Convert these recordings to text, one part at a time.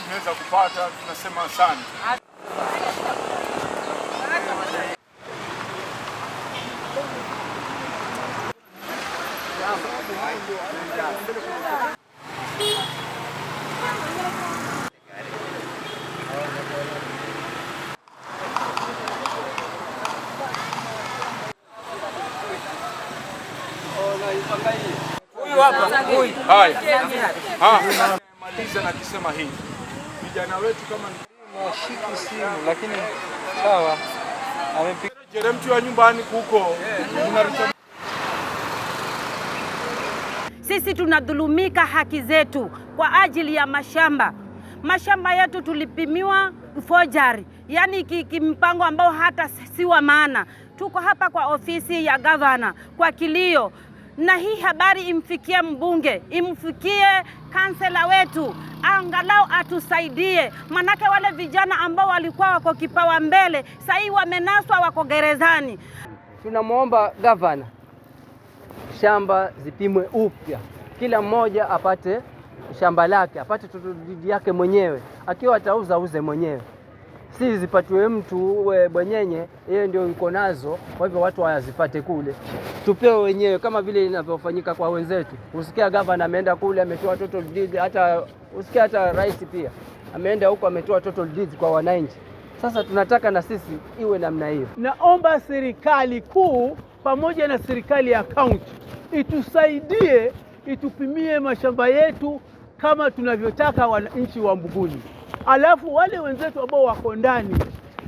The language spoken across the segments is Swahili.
tunaweza kupata, tunasema asante. Huyu hapa, huyu. Haya. Maliza na kisema hii. Vijana wetu kama washiki simu, lakini sawa. Amepiga jere mtu wa nyumbani kuko. Sisi tunadhulumika haki zetu kwa ajili ya mashamba. Mashamba yetu tulipimiwa forgery, yani kimpango ambao hata siwa maana. Tuko hapa kwa ofisi ya gavana kwa kilio, na hii habari imfikie mbunge, imfikie kansela wetu, angalau atusaidie. Manake wale vijana ambao walikuwa wako kipawa mbele, sasa wamenaswa, wako gerezani. Tunamuomba gavana shamba zipimwe upya, kila mmoja apate shamba lake, apate tutudidi yake mwenyewe, akiwa atauza uze mwenyewe, si zipatiwe mtu bwenyenye yeye ndio yuko nazo. Kwa hivyo watu wayazipate kule, tupewe wenyewe kama vile inavyofanyika kwa wenzetu. Usikia gavana ameenda kule ametoa total deed, hata usikia hata rais pia ameenda huko ametoa total deed kwa wananchi. Sasa tunataka na sisi iwe namna hiyo. Naomba serikali kuu pamoja na serikali ya kaunti itusaidie, itupimie mashamba yetu kama tunavyotaka wananchi wa Mbuguni. Alafu wale wenzetu ambao wako ndani,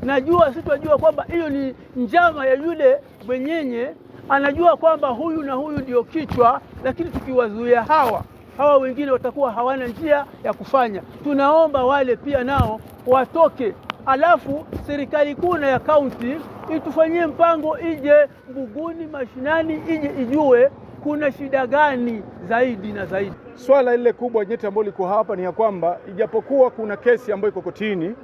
najua sisi tunajua kwamba hiyo ni njama ya yule bwenyenye, anajua kwamba huyu na huyu ndio kichwa, lakini tukiwazuia hawa wengine watakuwa hawana njia ya kufanya. Tunaomba wale pia nao watoke, alafu serikali kuu na ya kaunti itufanyie mpango, ije Mbuguni mashinani, ije ijue kuna shida gani zaidi na zaidi. Swala ile kubwa nyeti ambalo liko hapa ni ya kwamba ijapokuwa kuna kesi ambayo iko kotini,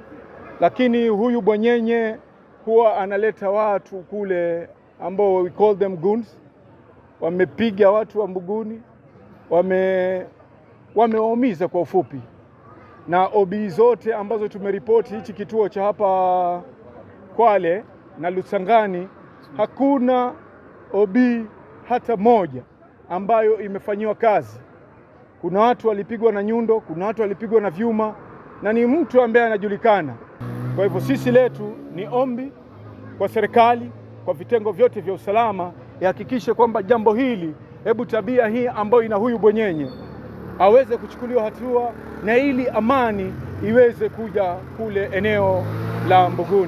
lakini huyu bwenyenye huwa analeta watu kule ambao we call them goons, wamepiga watu wa Mbuguni, wamewaumiza kwa ufupi. Na OB zote ambazo tumeripoti hichi kituo cha hapa Kwale na Lusangani, hakuna OB hata moja ambayo imefanyiwa kazi. Kuna watu walipigwa na nyundo, kuna watu walipigwa na vyuma, na ni mtu ambaye anajulikana. Kwa hivyo sisi letu ni ombi kwa serikali, kwa vitengo vyote vya usalama, ihakikishe kwamba jambo hili, hebu tabia hii ambayo ina huyu bwenyenye aweze kuchukuliwa hatua, na ili amani iweze kuja kule eneo la Mbuguni.